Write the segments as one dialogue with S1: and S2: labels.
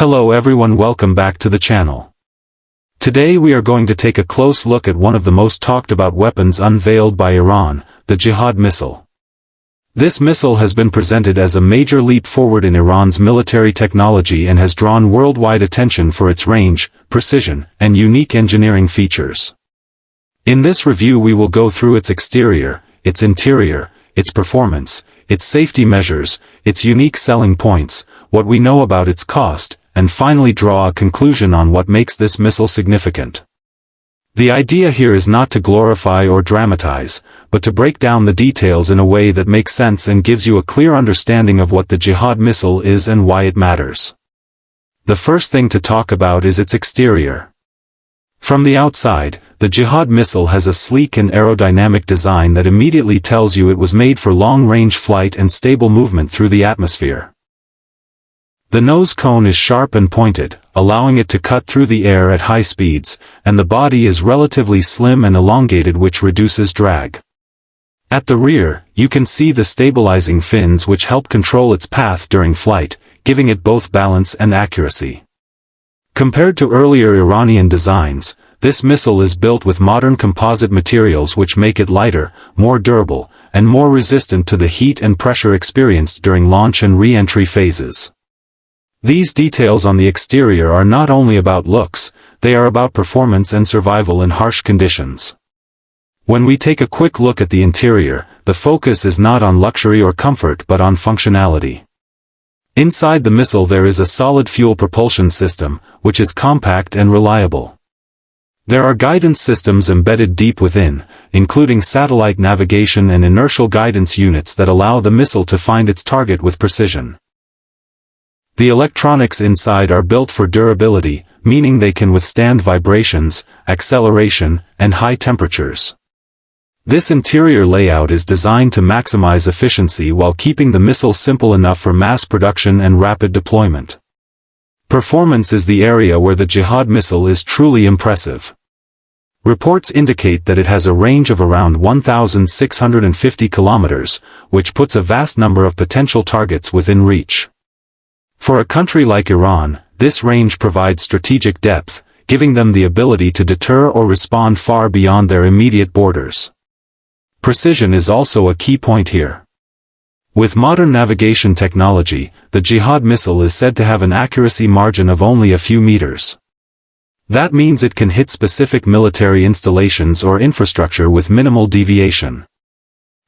S1: Hello everyone, welcome back to the channel. Today we are going to take a close look at one of the most talked about weapons unveiled by Iran, the Jihad Missile. This missile has been presented as a major leap forward in Iran's military technology and has drawn worldwide attention for its range, precision, and unique engineering features. In this review we will go through its exterior, its interior, its performance, its safety measures, its unique selling points, what we know about its cost, and finally draw a conclusion on what makes this missile significant. The idea here is not to glorify or dramatize, but to break down the details in a way that makes sense and gives you a clear understanding of what the Jihad Missile is and why it matters. The first thing to talk about is its exterior. From the outside, the Jihad Missile has a sleek and aerodynamic design that immediately tells you it was made for long-range flight and stable movement through the atmosphere. The nose cone is sharp and pointed, allowing it to cut through the air at high speeds, and the body is relatively slim and elongated, which reduces drag. At the rear, you can see the stabilizing fins which help control its path during flight, giving it both balance and accuracy. Compared to earlier Iranian designs, this missile is built with modern composite materials which make it lighter, more durable, and more resistant to the heat and pressure experienced during launch and re-entry phases. These details on the exterior are not only about looks, they are about performance and survival in harsh conditions. When we take a quick look at the interior, the focus is not on luxury or comfort but on functionality. Inside the missile there is a solid fuel propulsion system, which is compact and reliable. There are guidance systems embedded deep within, including satellite navigation and inertial guidance units that allow the missile to find its target with precision. The electronics inside are built for durability, meaning they can withstand vibrations, acceleration, and high temperatures. This interior layout is designed to maximize efficiency while keeping the missile simple enough for mass production and rapid deployment. Performance is the area where the Jihad Missile is truly impressive. Reports indicate that it has a range of around 1,650 kilometers, which puts a vast number of potential targets within reach. For a country like Iran, this range provides strategic depth, giving them the ability to deter or respond far beyond their immediate borders. Precision is also a key point here. With modern navigation technology, the Jihad Missile is said to have an accuracy margin of only a few meters. That means it can hit specific military installations or infrastructure with minimal deviation.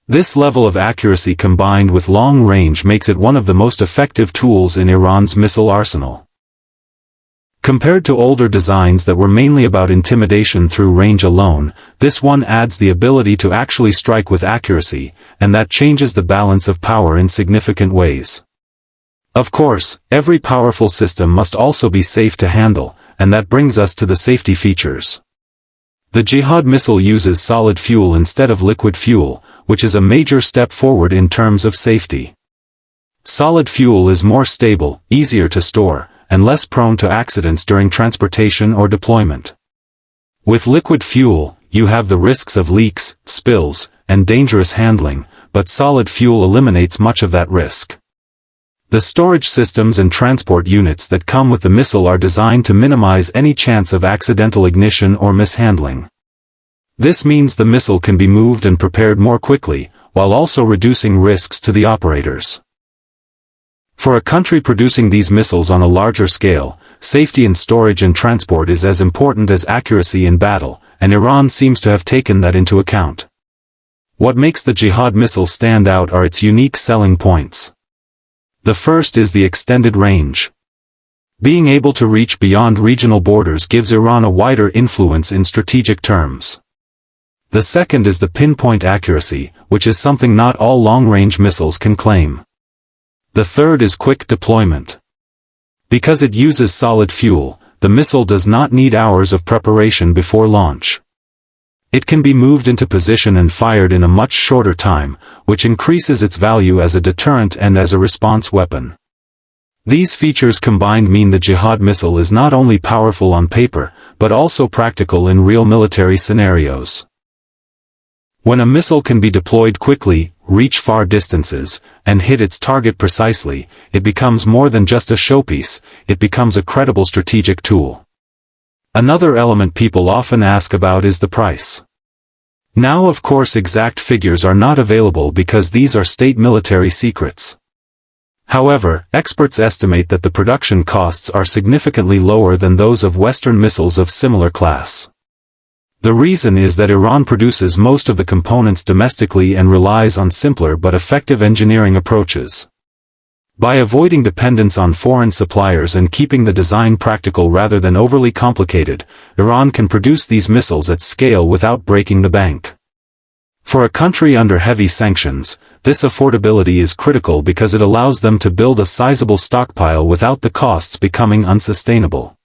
S1: This level of accuracy combined with long range makes it one of the most effective tools in Iran's missile arsenal. Compared to older designs that were mainly about intimidation through range alone, this one adds the ability to actually strike with accuracy, and that changes the balance of power in significant ways. Of course, every powerful system must also be safe to handle, and that brings us to the safety features. The Jihad Missile uses solid fuel instead of liquid fuel, which is a major step forward in terms of safety. Solid fuel is more stable, easier to store, and less prone to accidents during transportation or deployment. With liquid fuel, you have the risks of leaks, spills, and dangerous handling, but solid fuel eliminates much of that risk. The storage systems and transport units that come with the missile are designed to minimize any chance of accidental ignition or mishandling. This means the missile can be moved and prepared more quickly, while also reducing risks to the operators. For a country producing these missiles on a larger scale, safety in storage and transport is as important as accuracy in battle, and Iran seems to have taken that into account. What makes the Jihad Missile stand out are its unique selling points. The first is the extended range. Being able to reach beyond regional borders gives Iran a wider influence in strategic terms. The second is the pinpoint accuracy, which is something not all long-range missiles can claim. The third is quick deployment. Because it uses solid fuel, the missile does not need hours of preparation before launch. It can be moved into position and fired in a much shorter time, which increases its value as a deterrent and as a response weapon. These features combined mean the Jihad Missile is not only powerful on paper, but also practical in real military scenarios. When a missile can be deployed quickly, reach far distances, and hit its target precisely, it becomes more than just a showpiece, it becomes a credible strategic tool. Another element people often ask about is the price. Now, of course, exact figures are not available because these are state military secrets. However, experts estimate that the production costs are significantly lower than those of Western missiles of similar class. The reason is that Iran produces most of the components domestically and relies on simpler but effective engineering approaches. By avoiding dependence on foreign suppliers and keeping the design practical rather than overly complicated, Iran can produce these missiles at scale without breaking the bank. For a country under heavy sanctions, this affordability is critical because it allows them to build a sizable stockpile without the costs becoming unsustainable.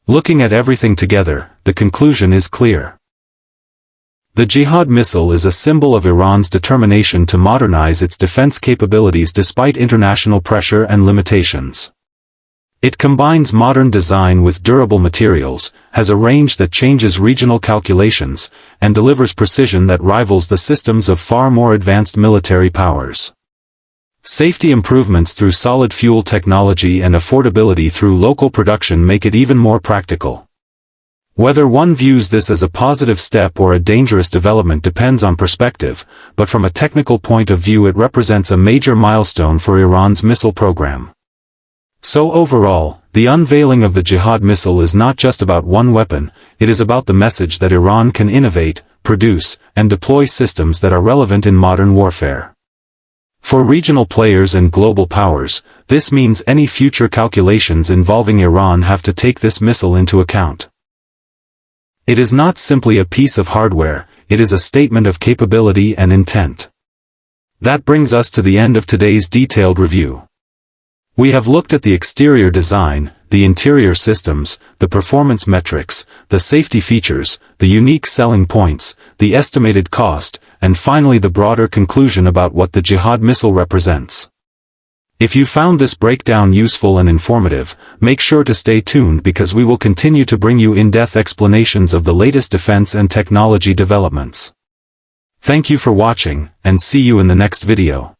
S1: Looking at everything together, the conclusion is clear. The Jihad missile is a symbol of Iran's determination to modernize its defense capabilities despite international pressure and limitations. It combines modern design with durable materials, has a range that changes regional calculations, and delivers precision that rivals the systems of far more advanced military powers. Safety improvements through solid fuel technology and affordability through local production make it even more practical. Whether one views this as a positive step or a dangerous development depends on perspective, but from a technical point of view it represents a major milestone for Iran's missile program. So overall, the unveiling of the Jihad missile is not just about one weapon, it is about the message that Iran can innovate, produce, and deploy systems that are relevant in modern warfare. For regional players and global powers, this means any future calculations involving Iran have to take this missile into account. It is not simply a piece of hardware, it is a statement of capability and intent. That brings us to the end of today's detailed review. We have looked at the exterior design, the interior systems, the performance metrics, the safety features, the unique selling points, the estimated cost, and finally the broader conclusion about what the Jihad missile represents. If you found this breakdown useful and informative, make sure to stay tuned because we will continue to bring you in-depth explanations of the latest defense and technology developments. Thank you for watching, and see you in the next video.